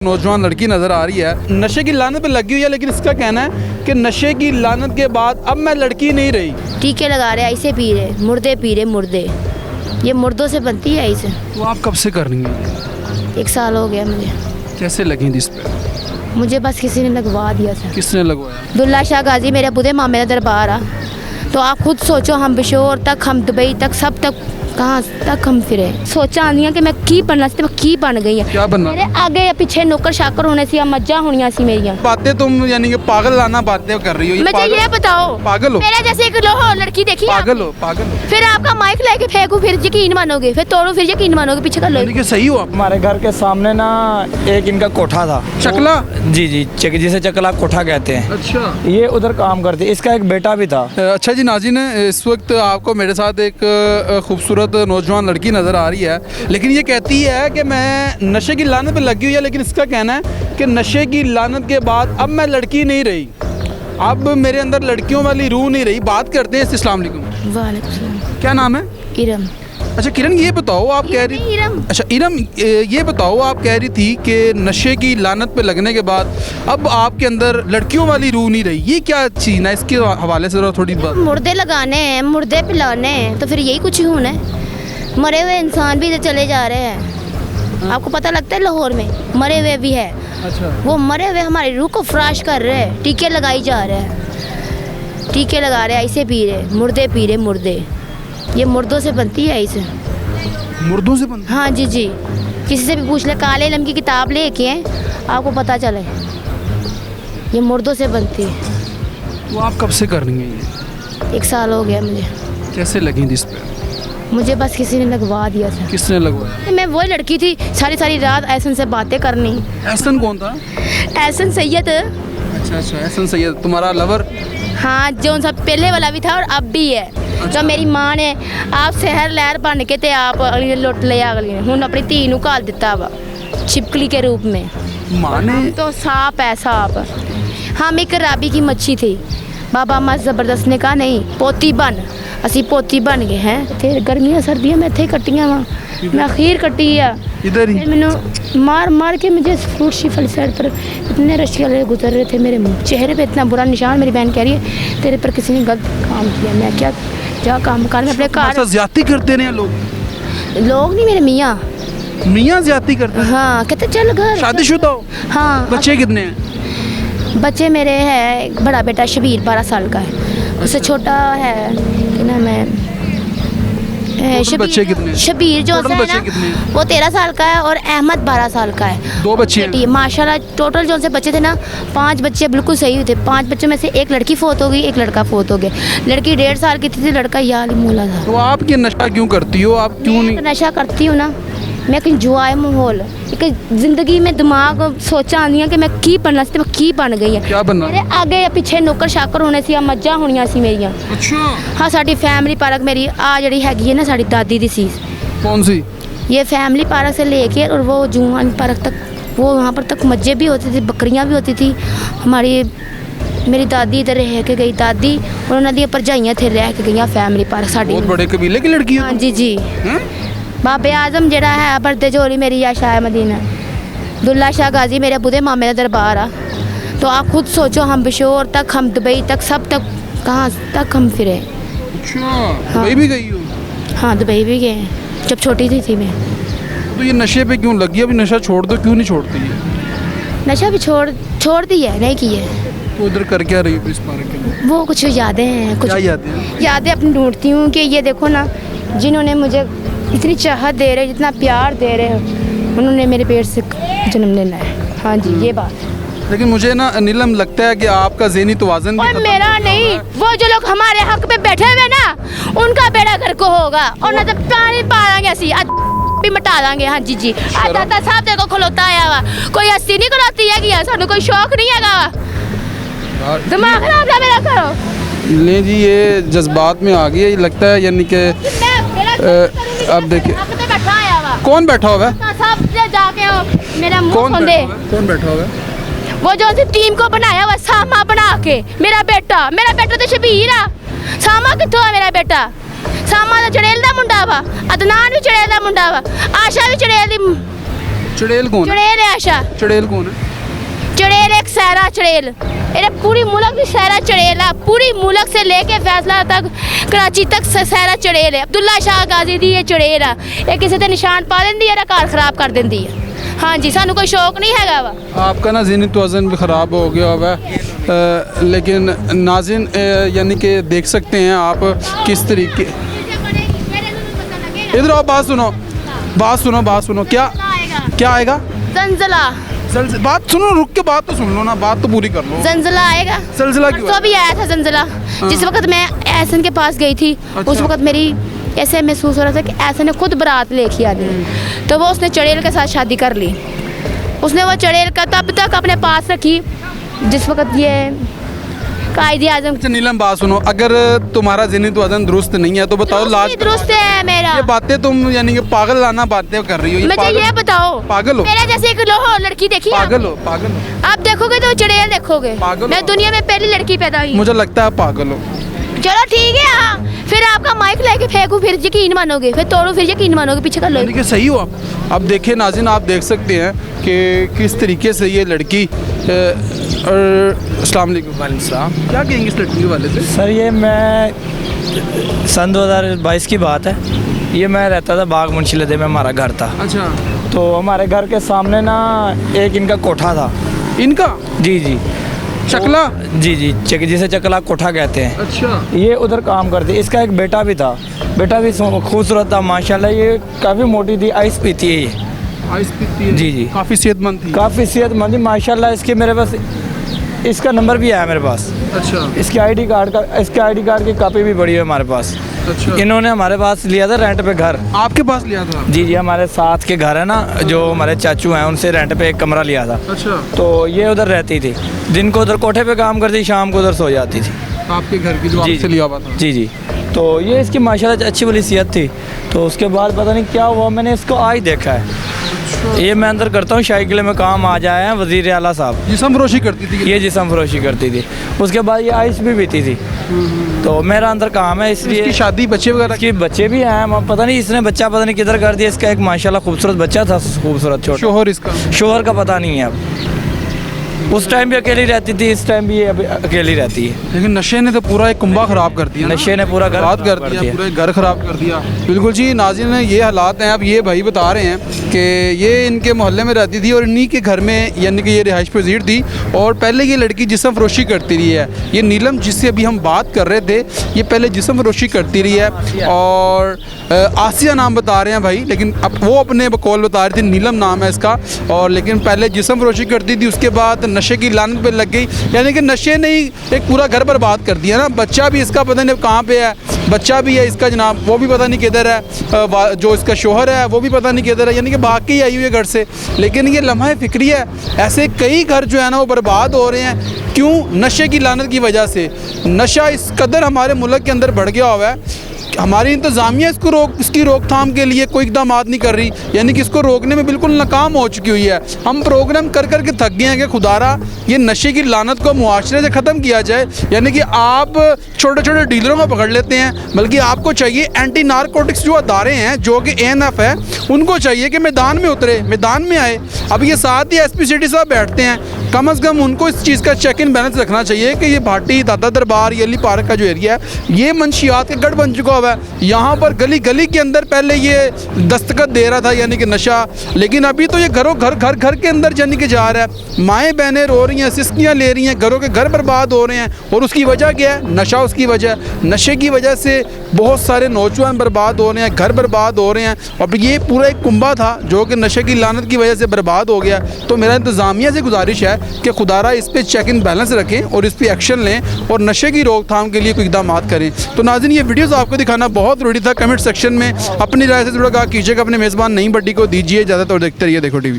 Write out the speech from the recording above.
नौजवान लड़की नज़र आ रही है, नशे की लानत पे लगी हुई है, लेकिन इसका कहना है कि नशे की लानत के बाद अब मैं लड़की नहीं रही। टीके लगा रहे, ऐसे पी रहे, मुर्दे पी रहे, मुर्दे। ये मुर्दों से बनती है ऐसे। तो आप कब से कर रही हैं? 1 साल हो गया मुझे। कैसे लगी थी इस पे? मुझे बस किसी ने लगवा दिया था। किसने लगवाया? दुल्ला शाह गाजी मेरे बुढ़े मामे का दरबार आ। तो आप खुद सोचो, हम बिशोर तक, हम दुबई तक, सब तक कहाँ तक हम फिरे। सोचा आंदियां कि मैं की बनना सी, मैं की बन गई क्या बनना? मेरे आगे या पीछे नौकर शाकर होने सी, मज्जा होनियां सी मेरियां। बातें तुम यानी कि पागल लाना बातें कर रही हो। मुझे ये बताओ, पागल हो? मेरे जैसे एक लड़की देखी पागल हो? पागल हो? फिर आपका माइक लेके फेंकू, फिर यकीन मानोगे, फिर तोड़ू, फिर यकीन मानोगे, पीछे कर लो। यानी कि सही हो आप? हमारे घर के सामने ना एक इनका कोठा था। चकला? जी जी, जिसे चकला कोठा कहते हैं। अच्छा, ये उधर काम करते, इसका एक बेटा भी था। अच्छा जी नाज़रीन, इस वक्त आपको मेरे साथ एक खूबसूरत नौजवान लड़की नज़र आ रही है, लेकिन ये कहती है कि मैं नशे की लानत पे लगी हुई है, लेकिन इसका कहना है कि नशे की लानत के बाद अब मैं लड़की नहीं रही, अब मेरे अंदर लड़कियों वाली रूह नहीं रही। बात करते हैं। अस्सलाम वालेकुम। वालेकुम सलाम। क्या नाम है? इरम। अच्छा किरण, ये बताओ आप कह रही इरम। अच्छा इरम, ये बताओ आप कह रही थी कि नशे की लानत पे लगने के बाद अब आपके अंदर लड़कियों वाली रूह नहीं रही, ये क्या चीज़ है? इसके हवाले से जरा थोड़ी बात। मुर्दे लगाने हैं, मुर्दे पिलाने हैं, तो फिर यही कुछ ही होना है। मरे हुए इंसान भी इधर चले जा रहे हैं। आपको पता लगता है लाहौर में मरे हुए भी है। अच्छा, वो मरे हुए हमारी रूह को फ्राश कर रहे हैं, टीके लगाई जा रहे हैं, टीके लगा रहे हैं, ऐसे पी रहे, मुर्दे पी रहे, मुर्दे। ये मुर्दों से बनती है ऐसे। मुर्दों से बन? हाँ जी जी, किसी से भी पूछ ले, काले इल्म की किताब लेके हैं, आपको पता चले ये मुर्दों से बनती है। वो आप कब से कर रही हैं ये? 1 साल हो गया मुझे। कैसे लगी थी इस पे? मुझे बस किसी ने लगवा दिया था। किसने लगवाया? मैं वही लड़की थी, सारी सारी रात ऐसन से बातें करनी। एहसन कौन था? ऐसन सैयद। अच्छा अच्छा, एहसन सैयद तुम्हारा लवर? हाँ, जो सब पहले वाला भी था और अब भी है। तो मेरी माँ ने आप शहर लहर बन के ते आप अगली ने लुट लिया, अगली ने हुन अपनी धी नूं घाल दिता वा छिपकली के रूप में। माँ ने? तो सांप है सांप। हम एक राबी की मच्छी थी। बाबा अम्मा ज़बरदस्त ने कहा नहीं, पोती बन। असी पोती बन गए हैं। फिर गर्मियाँ सर्दियाँ मैं थे कट्टियाँ वहाँ, मैं अखीर कट्टी है इधर ही? फिर मैंने मार मार के मुझे फ्रूट शिफल साइड पर इतने रश वाले गुजर रहे थे, मेरे चेहरे पे इतना बुरा निशान। मेरी बहन कह रही है तेरे पर किसी ने गलत काम किया। मैं क्या जा काम कर, मैं अपने कार। ज्यादती करते रहे लोग? लोग नहीं, मेरे मियाँ। मियाँ ज्यादती करते हैं? हाँ, कहते चल घर। शादीशुदा हो? हाँ। बच्चे कितने हैं? बच्चे मेरे है, एक बड़ा बेटा शबीर 12 साल का है, उससे छोटा है क्या नाम है बच्चे कितने? शबीर जो टोटल है बच्चे ना, कितने हैं? वो 13 साल का है और अहमद 12 साल का है। 2 बच्चे हैं? माशाल्लाह टोटल जो से बच्चे थे ना, 5 बच्चे बिल्कुल सही हुए थे। 5 बच्चों में से एक लड़की फोत हो गई, एक लड़का फोत हो गया। लड़की 1.5 साल की थी, लड़का यार मूला था। तो आप ये नशा क्यों करती हो? आप क्यों नहीं? नशा करती हूँ ना मैं, कि जुआए माहौल एक जिंदगी में दिमाग सोचा आंदियां कि मैं की बनना सी, मैं की बन गई है। क्या बनना? मेरे आगे या पीछे नौकर शाकर होने सी, मज्जा होनियां सी मेरियां। अच्छा, हाँ, साडी फैमिली पार्क मेरी आ जड़ी हैगी है ना, साडी दादी दी सी। कौन सी? ये फैमिली पार्क से लेके और वो जूहान पार्क तक, वो वहाँ पर तक मज्जे भी होती थी, बकरियाँ भी होती थी। हमारी मेरी दादी इधर रह के गई, दादी और उन्होंने दी भरजाइयाँ थे रह के गई फैमिली पार्क साड़ी। बहुत बड़े कबीले की लड़की है? हाँ जी जी। बाबे आजम जड़ा है बरदे जोरी मेरी या शाह मदीना, दुल्ला शाह गाजी मेरे बुढ़े मामे का दरबार आ। तो आप खुद सोचो, हम बिशोर तक, हम दुबई तक, सब तक कहाँ तक हम फिरे। अच्छा, दुबई भी गई हो? हाँ, दुबई भी गए जब छोटी थी मैं। तो ये नशे पे क्यों लगी? अभी नशा छोड़ दो, क्यों नहीं छोड़ती है? नशा भी छोड़ दी है, नहीं की है। तो उधर कर क्या रही हो इस पार्क के लिए? वो कुछ यादें हैं, कुछ क्या यादें हैं? यादें अपनी ढूंढती हूँ कि ये देखो ना, जिन्होंने मुझे इतनी चाहत दे रहे, जितना प्यार दे रहे हैं, उन्होंने मेरे पेट से जन्म लेना है। हाँ जी, ये बात। लेकिन मुझे ना नीलम लगता है कि आपका ज़हनी तवाज़ुन भी और खत्म मेरा हो नहीं, रहा है। वो जो लोग हमारे हक पे बैठे हुए ना, उनका बेड़ा घर को होगा और ना तो पानी पालांगे असी भी मटा लांगे। हाँ जी जी, आज दादा साहब देखो खलोता आया वा, कोई हस्ती नहीं खलोती है कि सानू कोई शौक नहीं है। दिमाग खराब ना मेरा करो। नहीं जी, ये जज्बात में आ गई है, ये लगता है यानी कि अब देखिए बैठा आया वा, कौन बैठा हुआ है? सब जाके मेरा मुंह कौन खोंदे। बैठा हुआ है? कौन बैठा हुआ है? वो जो सी टीम को बनाया हुआ सामा बना के, मेरा बेटा तो शबीर आ। सामा कित्थों है मेरा बेटा? सामा तो चड़ेल दा मुंडा वा, अदनान भी चड़ेल दा मुंडा वा, आशा भी चड़ेल दी चुड़ैल कौन है? चुड़ैल है आशा, चुड़ैल कौन है? चुड़ैल एक सहरा चुड़ैल, ये पूरी मुल्क की सहरा चुड़ैल है, पूरी मुल्क से लेके फैसला तक कराची तक सहरा चुड़ैल है। अब्दुल्ला शाह गाजी दी ये चुड़ैल है, ये किसी ते निशान पा देंदी है, घर खराब कर देंदी है। हाँ जी, सानू कोई शौक नहीं हैगा वा। आपका ना ज़हनी तवज़ुन भी ख़राब हो गया हुआ है, लेकिन नाज़रीन यानी कि देख सकते हैं आप किस तरीके। इधर आओ, बात सुनो, बात सुनो, बात सुनो। क्या क्या आएगा? जंजला, बात सुनो, रुक के बात तो सुन लो ना, बात तो पूरी कर लो। जंजला आएगा। जंजला क्यों? तो भी आया था जंजला, जिस वक्त मैं एहसन के पास गई थी, उस वक्त मेरी ऐसे महसूस हो रहा था कि एहसन ने खुद बारात लेके आनी है, तो वो उसने चुड़ैल के साथ शादी कर ली। उसने वो चुड़ैल का तब तक अपने पास रखी जिस वक्त ये कायदे आजम। अच्छा नीलम, बात सुनो, अगर तुम्हारा ज़हनी तवज़ुन दुरुस्त नहीं है तो बताओ। लाज दुरुस्त है मेरा। ये बातें तुम यानी कि पागल लाना बातें कर रही हो। मुझे ये बताओ, पागल हो? मेरा जैसे एक लोहो लड़की देखी है? पागल हो, पागल हो। आप देखोगे तो चुड़ैल देखोगे। पागल हो? मैं दुनिया में पहली लड़की पैदा हुई। मुझे लगता है पागल हो। चलो ठीक है, हाँ, फिर आपका माइक लेके फेंकू, फिर यकीन मानोगे, फिर तोड़ू, फिर यकीन मानोगे, पीछे कर लो। यानी कि सही हो आप। अब देखिए नाज़रीन, आप देख सकते हैं कि किस तरीके से ये लड़की अस्सलाम वालेकुम। क्या कहेंगे इस लड़की के वाले से? सर ये मैं सन 2022 की बात है, ये मैं रहता था बाग मुंशीलदे में, हमारा घर था। अच्छा, तो हमारे घर के सामने ना एक इनका कोठा था। इनका? जी जी, चकला? जी जी, जिसे चकला कोठा कहते हैं। अच्छा, ये उधर काम करते। इसका एक बेटा भी था, बेटा भी खूबसूरत था माशाल्लाह। ये काफ़ी मोटी थी, आइस पीती है ये। आइस पीती है? जी जी, काफ़ी सेहतमंद थी। काफ़ी सेहतमंद थी माशाल्लाह। इसके मेरे पास इसका नंबर भी आया मेरे पास। अच्छा, इसके आईडी कार्ड की कॉपी भी पड़ी है हमारे पास। अच्छा। इन्होंने हमारे पास लिया था रेंट पे घर। आपके पास लिया था? जी जी, हमारे साथ के घर है ना, जो हमारे चाचू हैं, उनसे रेंट पे एक कमरा लिया था। अच्छा, तो ये उधर रहती थी, दिन को उधर कोठे पे काम करती, शाम को उधर सो जाती थी। आपके घर की जो जी आपसे लिया हुआ था? जी जी। तो ये इसकी माशाल्लाह अच्छी वाली सेहत थी। तो उसके बाद पता नहीं क्या हुआ, मैंने इसको आज देखा है। ये मैं अंदर करता हूँ, शाही किले में काम आ जाए हैं वज़ीर आला साहब। जिस्म फरोशी करती थी? ये जिस्म फरोशी करती थी। उसके बाद ये आइस भी पीती थी। तो मेरा अंदर काम है, इसलिए इसकी शादी, बच्चे वगैरह? इसके बच्चे भी हैं, पता नहीं इसने बच्चा पता नहीं किधर कर दिया। इसका एक माशाल्लाह खूबसूरत बच्चा था, खूबसूरत छोटा। शोहर इसका? शोहर का पता नहीं है अब। उस टाइम भी अकेली रहती थी, इस टाइम भी ये अभी अकेली रहती है। लेकिन नशे ने तो पूरा एक कुंबा ख़राब कर दिया। नशे ने पूरा घर बर्बाद कर दिया, पूरा घर ख़राब कर दिया। बिल्कुल जी नाज़रीन, ये हालात हैं। अब ये भाई बता रहे हैं कि ये इनके मोहल्ले में रहती थी और इन्हीं के घर में यानी कि ये रिहाइश पजीर थी, और पहले ये लड़की जिस्म फरोशी करती रही है। ये नीलम जिससे अभी हम बात कर रहे थे, ये पहले जिस्म फरोशी करती रही है, और आसिया नाम बता रहे हैं भाई, लेकिन अब वो अपने बकौल बता रही थी, नीलम नाम है इसका। और लेकिन पहले जिस्म फरोशी करती थी, उसके बाद नशे की लानत पे लग गई। यानी कि नशे ने ही एक पूरा घर बर्बाद कर दिया ना। बच्चा भी इसका पता नहीं कहाँ पे है, बच्चा भी है इसका जनाब, वो भी पता नहीं किधर है, जो इसका शोहर है वो भी पता नहीं किधर है, यानी कि बाकी आई हुई है घर से। लेकिन ये लम्हा फिक्री है, ऐसे कई घर जो है ना वो बर्बाद हो रहे हैं। क्यों? नशे की लानत की वजह से। नशा इस कदर हमारे मुल्क के अंदर बढ़ गया हुआ है, हमारी इंतज़ामिया इसकी रोकथाम के लिए कोई इकदाम नहीं कर रही, यानी कि इसको रोकने में बिल्कुल नाकाम हो चुकी हुई है। हम प्रोग्राम कर कर के थक गए हैं कि खुदारा ये नशे की लानत को मुआशरे से ख़त्म किया जाए। यानी कि आप छोटे छोटे डीलरों को पकड़ लेते हैं, बल्कि आपको चाहिए एंटी नारकोटिक्स जो अदारे हैं, जो कि ANF है, उनको चाहिए कि मैदान में उतरे, मैदान में आए। अब ये साथ ही SP सिटी साहब बैठते हैं, कम अज़ कम उनको इस चीज़ का चेक इन बैलेंस रखना चाहिए कि ये भाटी, दादा दरबार, ये अली पार्क का जो एरिया है, ये मंशियात का गढ़ बन चुका हुआ है। यहाँ पर गली गली के अंदर पहले ये दस्तखत दे रहा था यानी कि नशा, लेकिन अभी तो ये घर के अंदर यानी कि जा रहा है। माएँ बहनें रो रही हैं, सिस्कियाँ ले रही हैं, घरों के घर बर्बाद हो रहे हैं। और उसकी वजह क्या है? नशा उसकी वजह। नशे की वजह से बहुत सारे नौजवान बर्बाद हो रहे हैं, घर बर्बाद हो रहे हैं। और ये पूरा एक कुंबा था जो कि नशे की लानत की वजह से बर्बाद हो गया। तो मेरा इंतज़ामिया से गुजारिश है कि खुदारा इस पर चेक इन बैलेंस रखें और इस पर एक्शन लें और नशे की रोकथाम के लिए कोई इक़दाम करें। तो नाज़रीन, ये वीडियोज़ आपको दिखाना बहुत ज़रूरी था। कमेंट सेक्शन में अपनी राय से जुड़ा कीजिएगा। अपने मेज़बान नईम भट्टी को दीजिए इजाज़त और देखते रहिए देखो TV।